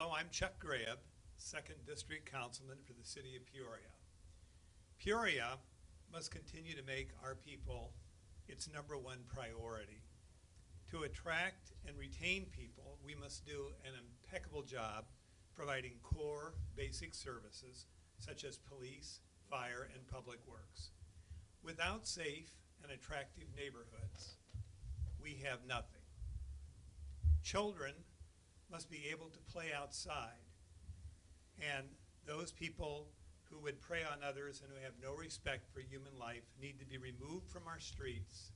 Hello, I'm Chuck Grab, 2nd District Councilman for the City of Peoria. Peoria must continue to make our people its #1 priority. To attract and retain people, we must do an impeccable job providing core basic services such as police, fire, and public works. Without safe and attractive neighborhoods, we have nothing. Children must be able to play outside, and those people who would prey on others and who have no respect for human life need to be removed from our streets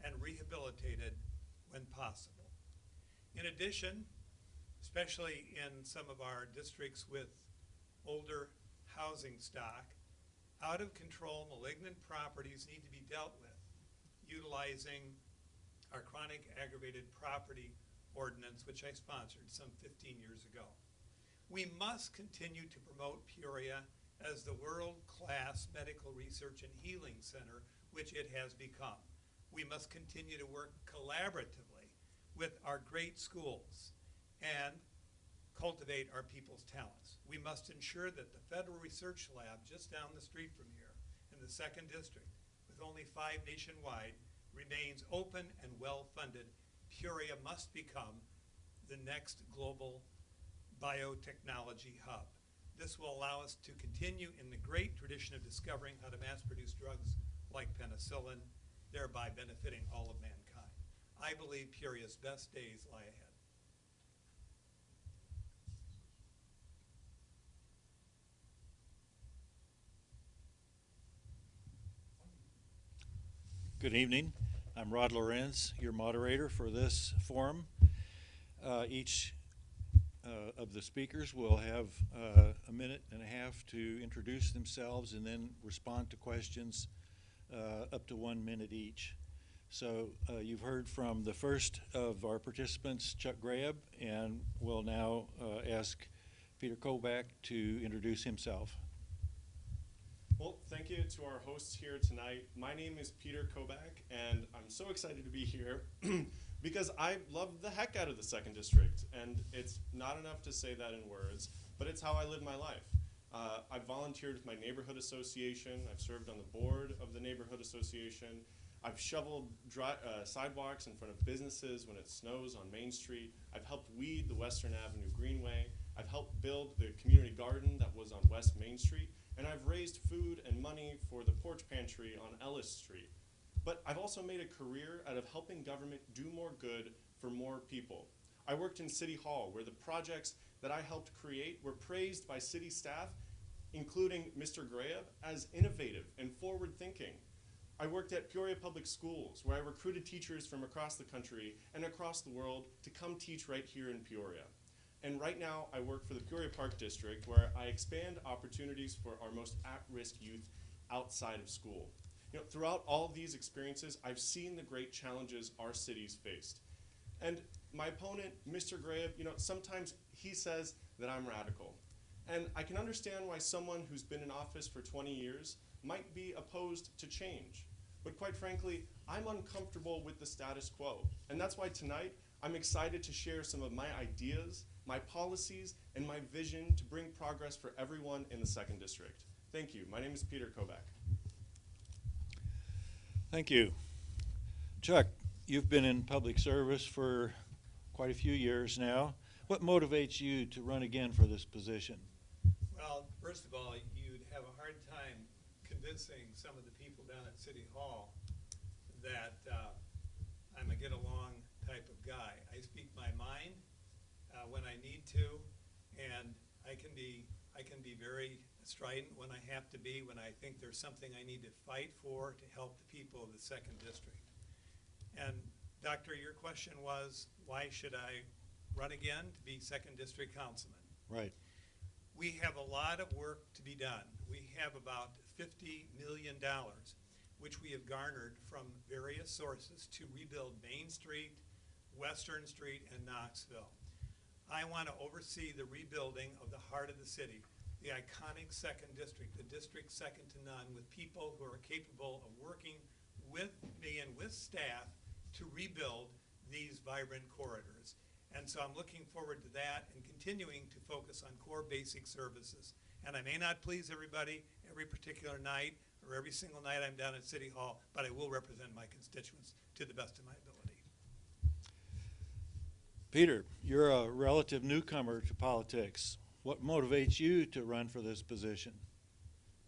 and rehabilitated when possible. In addition, especially in some of our districts with older housing stock, out of control malignant properties need to be dealt with utilizing our chronic aggravated property ordinance, which I sponsored some 15 years ago. We must continue to promote Peoria as the world-class medical research and healing center, which it has become. We must continue to work collaboratively with our great schools and cultivate our people's talents. We must ensure that the Federal Research Lab just down the street from here in the 2nd District, with only 5 nationwide, remains open and well-funded. Peoria must become the next global biotechnology hub. This will allow us to continue in the great tradition of discovering how to mass-produce drugs like penicillin, thereby benefiting all of mankind. I believe Peoria's best days lie ahead. Good evening. I'm Rod Lorenz, your moderator for this forum. Each of the speakers will have a minute and a half to introduce themselves and then respond to questions up to 1 minute each. So you've heard from the first of our participants, Chuck Grab, and we'll now ask Peter Kovac to introduce himself. Well, thank you to our hosts here tonight. My name is Peter Kovac, and I'm so excited to be here because I love the heck out of the 2nd District, and it's not enough to say that in words, but it's how I live my life. I've volunteered with my neighborhood association. I've served on the board of the neighborhood association. I've shoveled sidewalks in front of businesses when it snows on Main Street. I've helped weed the Western Avenue Greenway. I've helped build the community garden that was on West Main Street. And I've raised food and money for the porch pantry on Ellis Street. But I've also made a career out of helping government do more good for more people. I worked in City Hall, where the projects that I helped create were praised by city staff, including Mr. Grab, as innovative and forward-thinking. I worked at Peoria Public Schools, where I recruited teachers from across the country and across the world to come teach right here in Peoria. And right now, I work for the Peoria Park District, where I expand opportunities for our most at-risk youth outside of school. Throughout all of these experiences, I've seen the great challenges our cities faced. And my opponent, Mr. Grab, sometimes he says that I'm radical. And I can understand why someone who's been in office for 20 years might be opposed to change. But quite frankly, I'm uncomfortable with the status quo. And that's why tonight, I'm excited to share some of my ideas, my policies, and my vision to bring progress for everyone in the 2nd District. Thank you. My name is Peter Kovac. Thank you. Chuck, you've been in public service for quite a few years now. What motivates you to run again for this position? Well, first of all, you'd have a hard time convincing some of the people down at City Hall that I'm a get-along type of guy. I speak my mind when I need to, and I can be very strident when I have to be, when I think there's something I need to fight for to help the people of the 2nd District. And Doctor, your question was, why should I run again to be 2nd District Councilman? Right. We have a lot of work to be done. We have about $50 million, which we have garnered from various sources to rebuild Main Street, Western Street, and Knoxville. I want to oversee the rebuilding of the heart of the city, the iconic 2nd District, the district second to none, with people who are capable of working with me and with staff to rebuild these vibrant corridors. And so I'm looking forward to that and continuing to focus on core basic services. And I may not please everybody every particular night or every single night I'm down at City Hall, but I will represent my constituents to the best of my ability. Peter, you're a relative newcomer to politics. What motivates you to run for this position?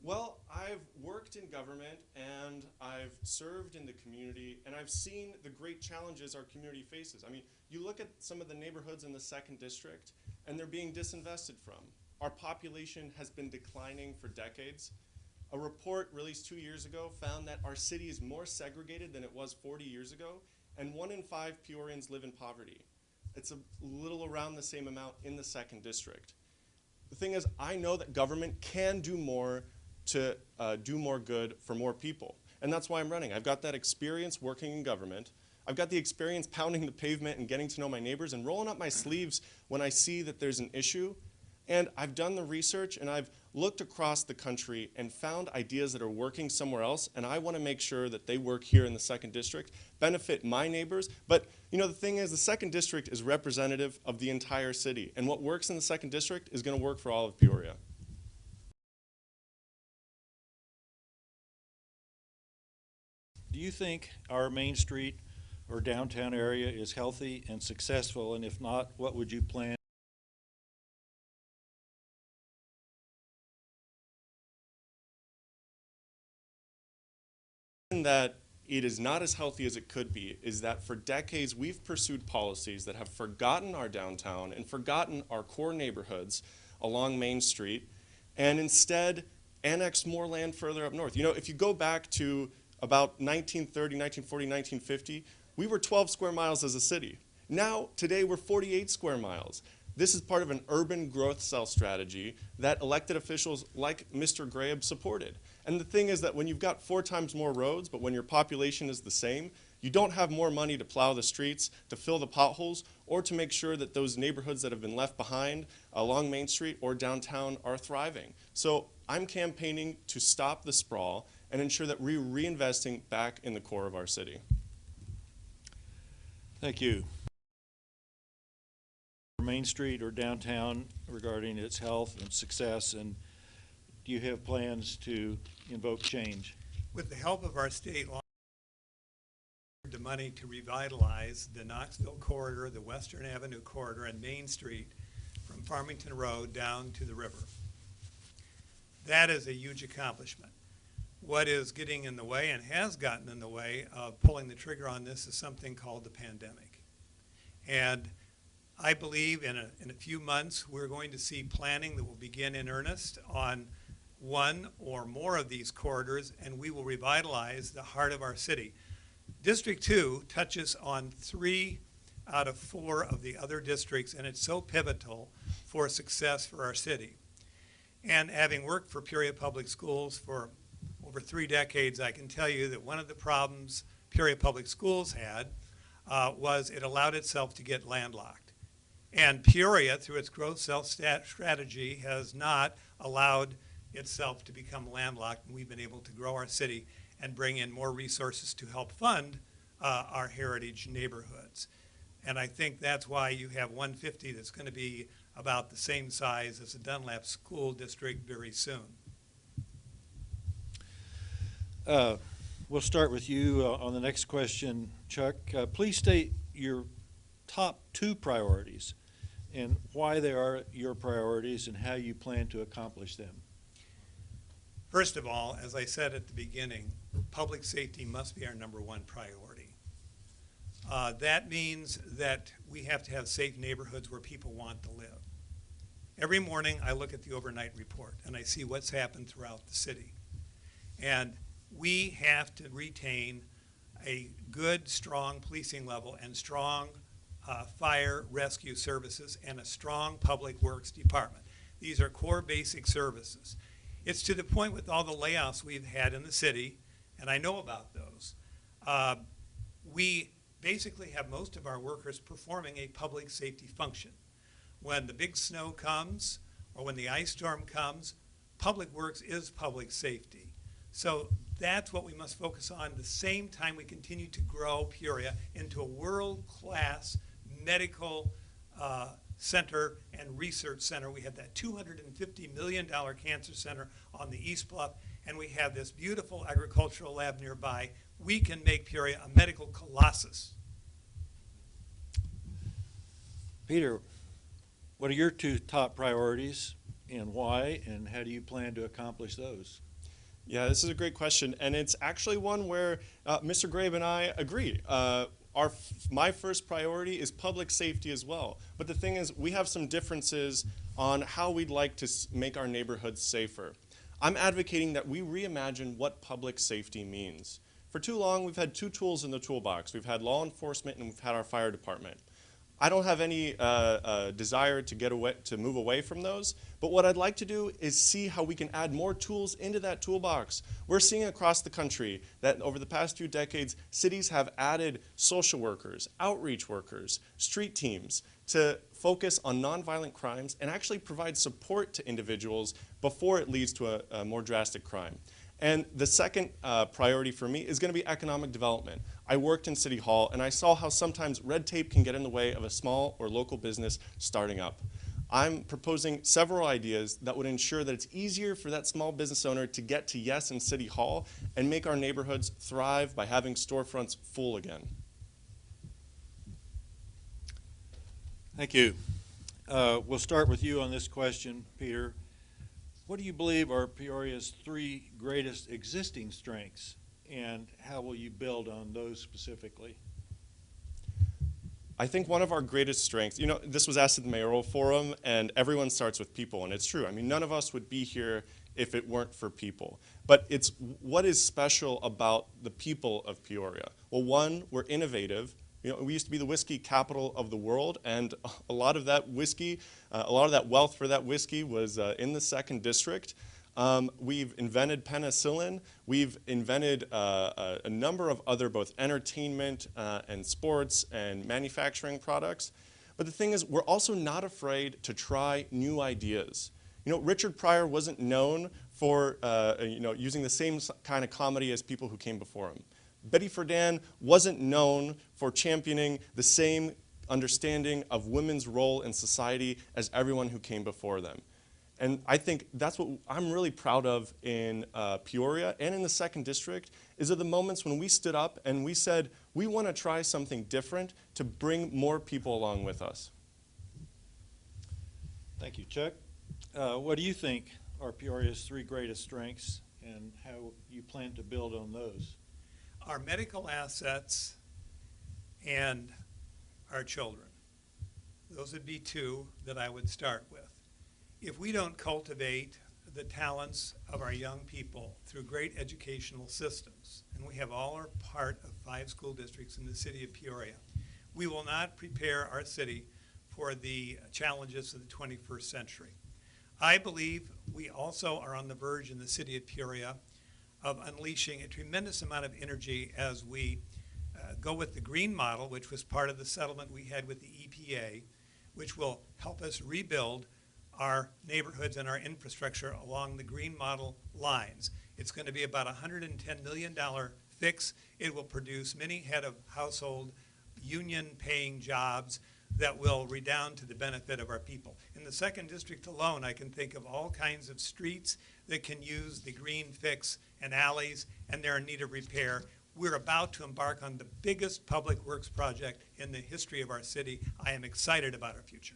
Well, I've worked in government and I've served in the community and I've seen the great challenges our community faces. I mean, you look at some of the neighborhoods in the 2nd District and they're being disinvested from. Our population has been declining for decades. A report released 2 years ago found that our city is more segregated than it was 40 years ago, and 1 in 5 Peorians live in poverty. It's a little around the same amount in the 2nd District. The thing is, I know that government can do more to do more good for more people. And that's why I'm running. I've got that experience working in government. I've got the experience pounding the pavement and getting to know my neighbors and rolling up my sleeves when I see that there's an issue. And I've done the research and I've looked across the country and found ideas that are working somewhere else, and I want to make sure that they work here in the 2nd District, benefit my neighbors. But you know, the thing is, the 2nd District is representative of the entire city, and what works in the 2nd District is going to work for all of Peoria. Do you think our Main Street or downtown area is healthy and successful? And if not, what would you plan? That it is not as healthy as it could be is that for decades we've pursued policies that have forgotten our downtown and forgotten our core neighborhoods along Main Street and instead annexed more land further up north. You know, if you go back to about 1930, 1940, 1950, we were 12 square miles as a city. Now, today, we're 48 square miles. This is part of an urban growth cell strategy that elected officials like Mr. Graham supported. And the thing is that when you've got 4 times more roads, but when your population is the same, you don't have more money to plow the streets, to fill the potholes, or to make sure that those neighborhoods that have been left behind along Main Street or downtown are thriving. So I'm campaigning to stop the sprawl and ensure that we're reinvesting back in the core of our city. Thank you. Main Street or downtown regarding its health and success, and do you have plans to invoke change? With the help of our state law, the money to revitalize the Knoxville corridor, the Western Avenue corridor, and Main Street from Farmington Road down to the river. That is a huge accomplishment. What is getting in the way and has gotten in the way of pulling the trigger on this is something called the pandemic. And I believe in a few months we're going to see planning that will begin in earnest on 1 or more of these corridors, and we will revitalize the heart of our city. District 2 touches on 3 out of 4 of the other districts, and it's so pivotal for success for our city. And having worked for Peoria Public Schools for over 3 decades, I can tell you that one of the problems Peoria Public Schools had was it allowed itself to get landlocked. And Peoria, through its growth strategy, has not allowed itself to become landlocked, and we've been able to grow our city and bring in more resources to help fund our heritage neighborhoods. And I think that's why you have 150 that's going to be about the same size as the Dunlap School District very soon. We'll start with you on the next question, Chuck. Please state your top 2 priorities and why they are your priorities and how you plan to accomplish them. First of all, as I said at the beginning, public safety must be our #1 priority. That means that we have to have safe neighborhoods where people want to live. Every morning I look at the overnight report and I see what's happened throughout the city. And we have to retain a good, strong policing level and strong fire rescue services and a strong public works department. These are core basic services. It's to the point with all the layoffs we've had in the city, and I know about those, we basically have most of our workers performing a public safety function. When the big snow comes or when the ice storm comes, public works is public safety. So that's what we must focus on at the same time we continue to grow Peoria into a world-class medical center and research center. We have that $250 million cancer center on the East Bluff, and we have this beautiful agricultural lab nearby. We can make Peoria a medical colossus. Peter, what are your two top priorities and why, and how do you plan to accomplish those? Yeah, this is a great question, and it's actually one where Mr. Grabe and I agree. My first priority is public safety as well. But the thing is, we have some differences on how we'd like to make our neighborhoods safer. I'm advocating that we reimagine what public safety means. For too long, we've had two tools in the toolbox. We've had law enforcement and we've had our fire department. I don't have any desire to move away from those, but what I'd like to do is see how we can add more tools into that toolbox. We're seeing across the country that over the past few decades, cities have added social workers, outreach workers, street teams to focus on nonviolent crimes and actually provide support to individuals before it leads to a more drastic crime. And the second priority for me is going to be economic development. I worked in City Hall, and I saw how sometimes red tape can get in the way of a small or local business starting up. I'm proposing several ideas that would ensure that it's easier for that small business owner to get to yes in City Hall and make our neighborhoods thrive by having storefronts full again. Thank you. We'll start with you on this question, Peter. What do you believe are Peoria's three greatest existing strengths, and how will you build on those specifically? I think one of our greatest strengths, you know, this was asked at the mayoral forum, and everyone starts with people, and it's true. I mean, none of us would be here if it weren't for people. But it's what is special about the people of Peoria? Well, one, we're innovative. You know, we used to be the whiskey capital of the world, and a lot of that whiskey, a lot of that wealth for that whiskey was in the 2nd District. We've invented penicillin. We've invented a number of other both entertainment and sports and manufacturing products. But the thing is, we're also not afraid to try new ideas. You know, Richard Pryor wasn't known for using the same kind of comedy as people who came before him. Betty Friedan wasn't known for championing the same understanding of women's role in society as everyone who came before them. And I think that's what I'm really proud of in Peoria and in the 2nd District, is of the moments when we stood up and we said, we want to try something different to bring more people along with us. Thank you, Chuck. What do you think are Peoria's three greatest strengths, and how you plan to build on those? Our medical assets and our children. Those would be two that I would start with. If we don't cultivate the talents of our young people through great educational systems, and we have all our part of 5 school districts in the city of Peoria, we will not prepare our city for the challenges of the 21st century. I believe we also are on the verge in the city of Peoria of unleashing a tremendous amount of energy as we go with the green model, which was part of the settlement we had with the EPA, which will help us rebuild our neighborhoods and our infrastructure along the green model lines. It's going to be about $110 million fix. It will produce many head of household union-paying jobs that will redound to the benefit of our people. In the 2nd District alone, I can think of all kinds of streets that can use the green fix and alleys, and they're in need of repair. We're about to embark on the biggest public works project in the history of our city. I am excited about our future.